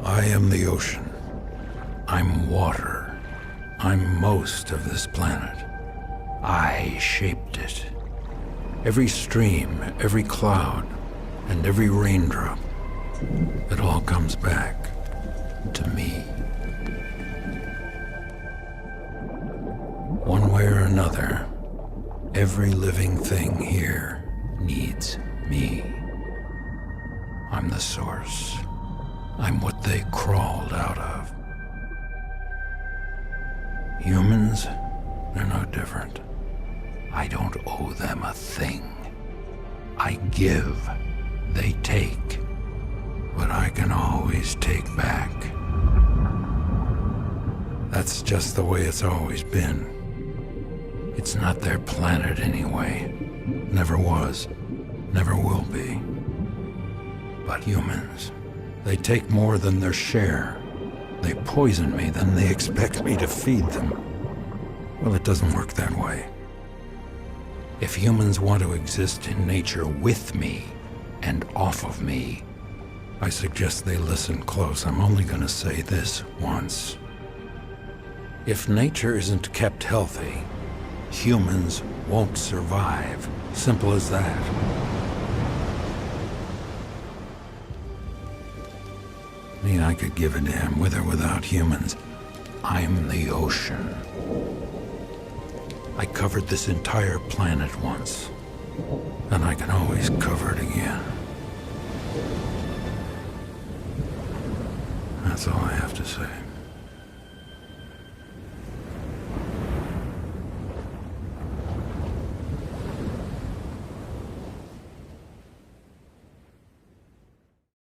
I am the ocean. I'm water. I'm most of this planet. I shaped it. Every stream, every cloud, and every raindrop, it all comes back to me. One way or another, every living thing here needs me. I'm the source. I'm what they crawled out of. Humans, they're no different. I don't owe them a thing. I give, they take, but I can always take back. That's just the way it's always been. It's not their planet anyway. Never was, never will be. But humans, they take more than their share. They poison me, then they expect me to feed them. Well, it doesn't work that way. If humans want to exist in nature with me and off of me, I suggest they listen close. I'm only going to say this once. If nature isn't kept healthy, humans won't survive. Simple as that. I mean, I could give a damn with or without humans. I'm the ocean. I covered this entire planet once, and I can always cover it again. That's all I have to say.